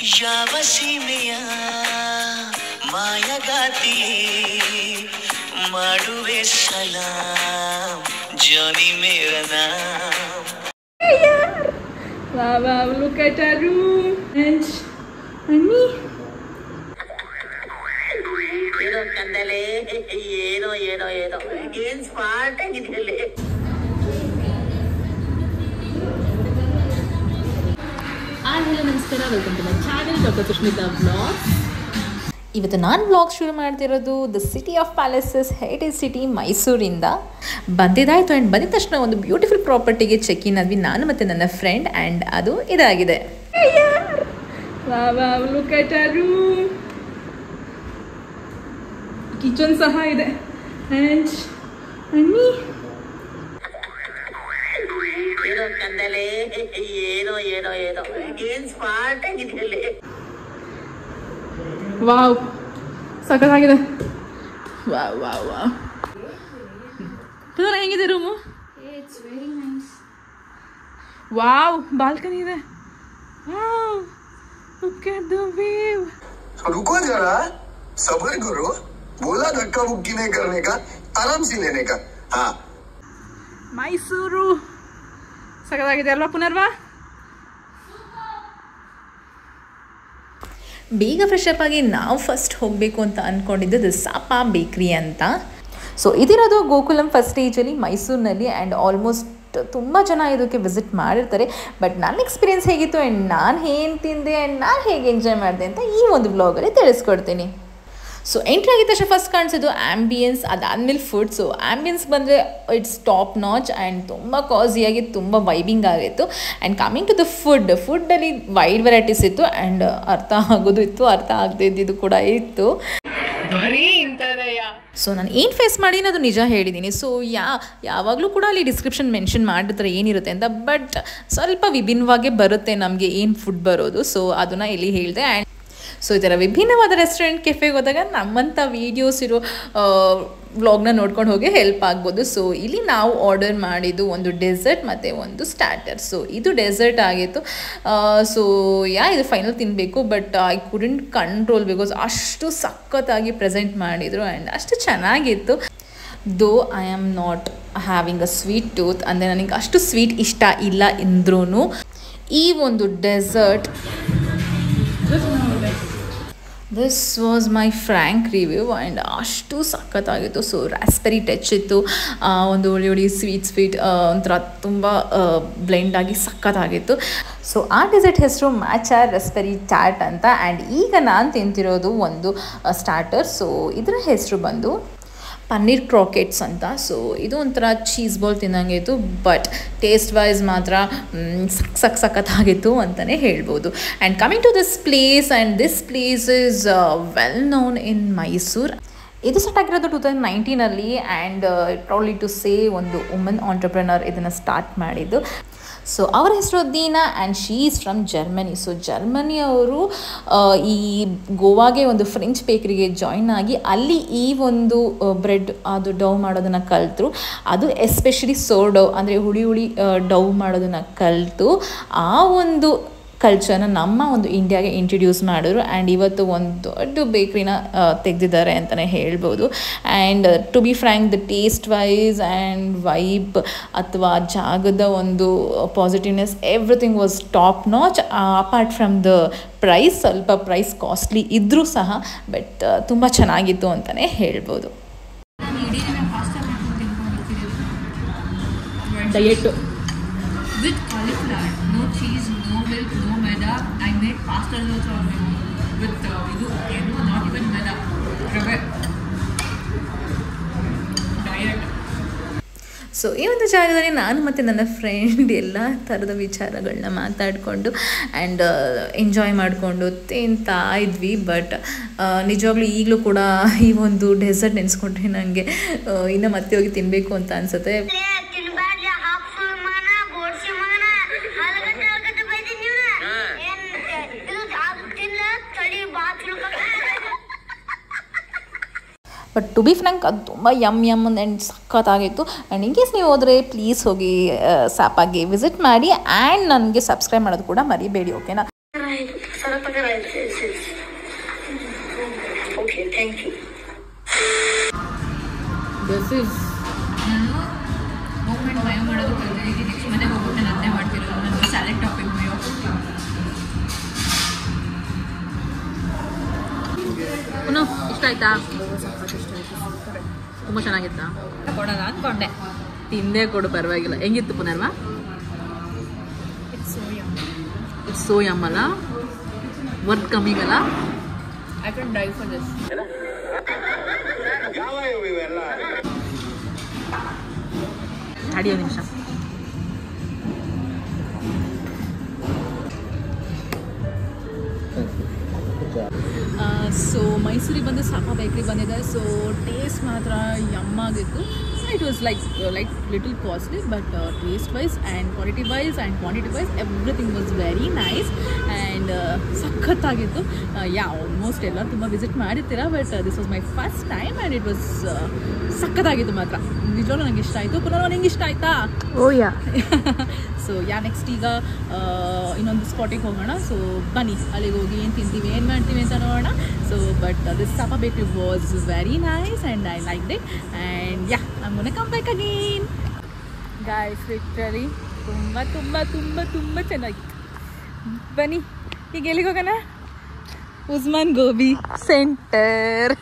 ಯಾವ ಸೀಮೆಯ ಮಾಯಗಾತಿಯೇ ಮಾಡುವೆ ಸಲಾಂ ಜಾನಿ ಮೇರಾ ನಾಮ್. Wow, look at our room. And Annie. ಏನೋ ಕಂದಲೆ ಏನೋ ಏನೋ ಏನೋ ಏನ್ ಸ್ಮಾರ್ಟ್ ಆಗಿದೆಯಲ್ಲ. ಹಲೋ ನಮಸ್ಕಾರ, welcome to my channel doctor Sushmita vlogs. ಇವತ್ತು ನಾನು ವ್ಲಾಗ್ ಶುರು ಮಾಡ್ತಿರೋದು the city of palaces heritage city ಮೈಸೂರಿಂದ. ಬಂದಿದ್ದಾಯಿತು ಆ್ಯಂಡ್ ಬಂದಿದ ತಕ್ಷಣ ಒಂದು ಬ್ಯೂಟಿಫುಲ್ ಪ್ರಾಪರ್ಟಿಗೆ ಚೆಕ್ ಇನ್ ಆದ್ವಿ ನಾನು ಮತ್ತು ನನ್ನ ಫ್ರೆಂಡ್. ಆ್ಯಂಡ್ ಅದು ಇದಾಗಿದೆ. Wow, look at our room. Kitchen ಸಹ ಇದೆ. And Annie. ಏನೋ ಕಂದಲೆ ಏನೋ ಏನೋ ಏನೋ ಏನ್ ಸ್ಮಾರ್ಟ್ ಆಗಿದೆಯಲ್ಲ. ವಾವ್, ಸಖತ್ತಾಗಿದೆ. Wow wow wow. ಹೆಂಗಿದೆ room? It's very nice. Wow, balcony ಇದೆ. Wow, look at the view. रुको जरा, सब्र करो. बोला धक्का मुक्की नहीं करने का, आराम से लेने का. हाँ. ಮೈಸೂರು ಸಖತ್ತಾಗಿದೆ ಅಲ್ವಾ ಪುನರ್ವಾ? ಬೇಗ ಫ್ರೆಶ್ ಅಪ್ ಆಗಿ ನಾವು ಫಸ್ಟ್ ಹೋಗಬೇಕು ಅಂತ ಅಂದ್ಕೊಂಡಿದ್ದು ದ ಸಾಪಾ ಬೇಕ್ರಿ ಅಂತ. ಸೊ ಇದಿರೋದು ಗೋಕುಲಂ ಫಸ್ಟ್ ಸ್ಟೇಜಲ್ಲಿ ಮೈಸೂರಿನಲ್ಲಿ. ಆ್ಯಂಡ್ ಆಲ್ಮೋಸ್ಟ್ ತುಂಬ ಜನ ಇದಕ್ಕೆ ವಿಸಿಟ್ ಮಾಡಿರ್ತಾರೆ. ಬಟ್ ನನ್ನ ಎಕ್ಸ್ಪೀರಿಯೆನ್ಸ್ ಹೇಗಿತ್ತು ಆ್ಯಂಡ್ ನಾನು ಏನು ತಿಂದೆ ಆ್ಯಂಡ್ ನಾನು ಹೇಗೆ ಎಂಜಾಯ್ ಮಾಡಿದೆ ಅಂತ ಈ ಒಂದು ಬ್ಲಾಗಲ್ಲಿ ತಿಳಿಸ್ಕೊಡ್ತೀನಿ. ಸೊ ಎಂಟ್ರಿ ಆಗಿದ ತಕ್ಷಣ ಫಸ್ಟ್ ಕಾಣಿಸೋದು ಆ್ಯಂಬಿಯನ್ಸ್, ಅದಾದಮೇಲೆ ಫುಡ್. ಸೊ ಆ್ಯಂಬಿಯನ್ಸ್ ಬಂದರೆ ಇಟ್ಸ್ ಟಾಪ್ ನಾಚ್ ಆ್ಯಂಡ್ ತುಂಬ ಕಾಸಿಯಾಗಿ ತುಂಬ ವೈಬಿಂಗ್ ಆಗಿತ್ತು. ಆ್ಯಂಡ್ ಕಮಿಂಗ್ ಟು ದ ಫುಡ್ಡಲ್ಲಿ ವೈಡ್ ವೆರೈಟೀಸ್ ಇತ್ತು. ಆ್ಯಂಡ್ ಅರ್ಥ ಆಗೋದು ಇತ್ತು, ಅರ್ಥ ಆಗದೆ ಇದ್ದಿದ್ದು ಕೂಡ ಇತ್ತು. ಸೊ ನಾನು ಏನು ಫೇಸ್ ಮಾಡಿ ಅದು ನಿಜ ಹೇಳಿದ್ದೀನಿ. ಸೊ ಯಾವಾಗಲೂ ಕೂಡ ಅಲ್ಲಿ ಡಿಸ್ಕ್ರಿಪ್ಷನ್ ಮೆನ್ಷನ್ ಮಾಡಿರ್ತಾರೆ ಏನಿರುತ್ತೆ ಅಂತ. ಬಟ್ ಸ್ವಲ್ಪ ವಿಭಿನ್ನವಾಗೇ ಬರುತ್ತೆ ನಮಗೆ ಏನು ಫುಡ್ ಬರೋದು. ಸೊ ಅದನ್ನು ಇಲ್ಲಿ ಹೇಳಿದೆ. ಆ್ಯಂಡ್ ಸೊ ಈ ಥರ ವಿಭಿನ್ನವಾದ ರೆಸ್ಟೋರೆಂಟ್ ಕೆಫೆಗೆ ಹೋದಾಗ ನಮ್ಮಂಥ ವೀಡಿಯೋಸ್ ಇರೋ ವ್ಲಾಗ್ನ ನೋಡ್ಕೊಂಡು ಹೋಗಿ ಹೆಲ್ಪ್ ಆಗ್ಬೋದು. ಸೊ ಇಲ್ಲಿ ನಾವು ಆರ್ಡರ್ ಮಾಡಿದ್ದು ಒಂದು ಡೆಸರ್ಟ್ ಮತ್ತು ಒಂದು ಸ್ಟಾರ್ಟರ್. ಸೊ ಇದು ಡೆಸರ್ಟ್ ಆಗಿತ್ತು. ಸೊ ಇದು ಫೈನಲ್ ತಿನ್ನಬೇಕು. But I couldn't control because ಅಷ್ಟು ಸಖತ್ತಾಗಿ ಪ್ರೆಸೆಂಟ್ ಮಾಡಿದರು ಆ್ಯಂಡ್ ಅಷ್ಟು ಚೆನ್ನಾಗಿತ್ತು. Though I am not having a sweet tooth, ಅಂದರೆ ನನಗೆ ಅಷ್ಟು ಸ್ವೀಟ್ ಇಷ್ಟ ಇಲ್ಲ ಅಂದ್ರೂ ಈ ಒಂದು dessert this was my frank review. And ಅಷ್ಟು ಸಖತ್ತಾಗಿತ್ತು. ಸೊ ರಾಸ್ಬೆರಿ ಟಚ್ ಇತ್ತು, ಒಂದು ಒಳ್ಳೆ ಸ್ವೀಟ್ ಒಂಥರ ತುಂಬ ಬ್ಲೆಂಡಾಗಿ ಸಖತ್ತಾಗಿತ್ತು. ಸೊ ಆ ಡೆಸರ್ಟ್ ಹೆಸರು ಮ್ಯಾಚಾ ರಾಸ್ಬೆರಿ ಚಾಟ್ ಅಂತ. ಆ್ಯಂಡ್ ಈಗ ನಾನು ತಿಂತಿರೋದು ಒಂದು ಸ್ಟಾರ್ಟರ್. ಸೊ ಇದರ ಹೆಸರು ಬಂದು ಪನ್ನೀರ್ ಕ್ರಾಕೆಟ್ಸ್ ಅಂತ. ಸೊ ಇದು ಒಂಥರ ಚೀಸ್ ಬಾಲ್ ತಿನ್ನಂಗೆ ಇತ್ತು. ಬಟ್ ಟೇಸ್ಟ್ ವೈಸ್ ಮಾತ್ರ ಸಖತ್ತಾಗಿತ್ತು ಅಂತಲೇ ಹೇಳ್ಬೋದು. And coming to this place, and this place is well known in Mysuru. ಇದು ಸ್ಟಾರ್ಟ್ ಆಗಿರೋದು 2019 ಆ್ಯಂಡ್ ಪ್ರೌಡ್ಲಿ ಟು ಸೇ ಒಂದು ವುಮನ್ ಆಂಟ್ರಪ್ರೆನರ್ ಇದನ್ನು ಸ್ಟಾರ್ಟ್ ಮಾಡಿದ್ದು. ಸೊ ಅವರ ಹೆಸರು Deena and she is from Germany. So ಜರ್ಮನಿಯವರು ಈ ಗೋವಾಗೆ ಒಂದು ಫ್ರೆಂಚ್ ಬೇಕರಿಗೆ ಜಾಯ್ನ್ ಆಗಿ ಅಲ್ಲಿ ಈ ಒಂದು ಬ್ರೆಡ್ ಅದು ಡೌ ಮಾಡೋದನ್ನು ಕಲಿತರು. ಅದು ಎಸ್ಪೆಷಲಿ ಸೋರ್ ಡೌ ಅಂದರೆ ಹುಳಿ ಡೌ ಮಾಡೋದನ್ನು ಕಲಿತು ಆ ಒಂದು ಕಲ್ಚರ್ನ ನಮ್ಮ ಒಂದು ಇಂಡಿಯಾಗೆ ಇಂಟ್ರಡ್ಯೂಸ್ ಮಾಡಿದ್ರು. ಆ್ಯಂಡ್ ಇವತ್ತು ಒಂದು ದೊಡ್ಡ ಬೇಕ್ರಿನ ತೆಗೆದಿದ್ದಾರೆ ಅಂತಲೇ ಹೇಳ್ಬೋದು. And to be frank the taste wise and vibe ಅಥವಾ ಜಾಗದ ಒಂದು positiveness everything was top notch. Apart from the price, ಸ್ವಲ್ಪ ಪ್ರೈಸ್ ಕಾಸ್ಟ್ಲಿ ಇದ್ದರೂ ಸಹ ಬಟ್ ತುಂಬ ಚೆನ್ನಾಗಿತ್ತು ಅಂತಲೇ ಹೇಳ್ಬೋದು. Diet With cauliflower, no cheese, no milk, no maida. I made pasta also with not even maida. Rave. Diet. So ಈ ಒಂದು ಜಾಗದಲ್ಲಿ ನಾನು ಮತ್ತು ನನ್ನ ಫ್ರೆಂಡ್ ಎಲ್ಲ ಥರದ ವಿಚಾರಗಳನ್ನ ಮಾತಾಡಿಕೊಂಡು ಆ್ಯಂಡ್ ಎಂಜಾಯ್ ಮಾಡಿಕೊಂಡು ತಿಂತಾ ಇದ್ವಿ. ಬಟ್ ನಿಜವಾಗ್ಲೂ ಈಗಲೂ ಕೂಡ ಈ ಒಂದು ಡೆಸರ್ಟ್ ನೆನೆಸ್ಕೊಂಡ್ರೆ ನನಗೆ ಇನ್ನು ಮತ್ತೆ ಹೋಗಿ ತಿನ್ನಬೇಕು ಅಂತ ಅನಿಸುತ್ತೆ. ಬಟ್ ಟು ಬಿ ಫ್ರ್ಯಾಂಕ್ ಅದು ತುಂಬ ಯಮ್ ಆ್ಯಂಡ್ ಸಖತ್ತಾಗಿತ್ತು. ಆ್ಯಂಡ್ ಇನ್ ಕೇಸ್ ನೀವು ಹೋದರೆ ಪ್ಲೀಸ್ ಹೋಗಿ ಸಾಪಾಗೆ ವಿಸಿಟ್ ಮಾಡಿ ಆ್ಯಂಡ್ ನನಗೆ ಸಬ್ಸ್ಕ್ರೈಬ್ ಮಾಡೋದು ಕೂಡ ಮರಿಬೇಡಿ. ಓಕೆನಾ? Okay, thank you. This is ನಾನು ಮೂಮೆಂಟ್ ಮಯ ಮಾಡೋದು ಕಲಿತಿದ್ದೀನಿ. ನೆಕ್ಸ್ಟ್ ಮನೆಗೆ ಹೋಗ್ಬಿಟ್ಟು ನಾನು ಅದೇ ಮಾಡ್ತಿರೋದು. ನನ್ನ ಸ್ಯಾಲೆಡ್ ಟಾಪಿಂಗ್ ಮಯೋ ಪುನಃ ಇಷ್ಟ ಆಯ್ತಾ? ತುಂಬ ಚೆನ್ನಾಗಿತ್ತಾ? ಕೊಡೋಣ ಅಂದ್ಕೊಂಡೆ. ತಿಂದೇ ಕೊಡು, ಪರವಾಗಿಲ್ಲ. ಹೆಂಗಿತ್ತು ಪುನರ್ವ? ಇಟ್ಸ್ ಸೋ ಯಮ್ ಅಲ್ಲ, ವರ್ತ್ ಕಮ್ಮಿಂಗ್ ಅಲ್ಲ. I can dye for this. ತಡಿ ಒಂದು ನಿಮಿಷ. ಸೊ ಮೈಸೂರಿಗೆ ಬಂದು ಸಾಪಾ ಬೇಕ್ರಿ ಬಂದಿದೆ. ಸೊ ಟೇಸ್ಟ್ ಮಾತ್ರ ಯಮ್ಮಾಗಿತ್ತು. It was like little costly, but taste wise and quality wise and quantity wise everything was very nice and ಸಖತ್ತಾಗಿತ್ತು. ಆಲ್ಮೋಸ್ಟ್ ಎಲ್ಲ ತುಂಬ ವಿಸಿಟ್ ಮಾಡಿರ್ತೀರ, but this was my first time and it was ಸಖತ್ತಾಗಿತ್ತು ಮಾತ್ರ. ನಿಜವಾಗ್ಲೂ ನಂಗೆ ಇಷ್ಟ ಆಯಿತು. ಪುನಃ ನಿಂಗೆ ಇಷ್ಟ ಆಯಿತಾ? ಓಯಾ. ಸೊ ನೆಕ್ಸ್ಟ್ ಈಗ ಇನ್ನೊಂದು ಸ್ಪಾಟಿಗೆ ಹೋಗೋಣ. ಸೊ ಬನ್ನಿ, ಅಲ್ಲಿಗೆ ಹೋಗಿ ಏನು ತಿಂತೀವಿ, ಏನು ಮಾಡ್ತೀವಿ ಅಂತ ನೋಡೋಣ. ಸೊ ಬಟ್ ದಿಸ್ ಸಾಪಾ ಬೇಕ್ರಿ was very nice and I like it and I gonna come back again. Guys, literally ತುಂಬ ತುಂಬ ತುಂಬ ತುಂಬ ಚೆನ್ನಾಗಿತ್ತು. ಬನ್ನಿ ಈಗ ಎಲ್ಲಿಗೆ ಹೋಗೋಣ? ಉಸ್ಮಾನ್ ಗೋಬಿ ಸೆಂಟರ್.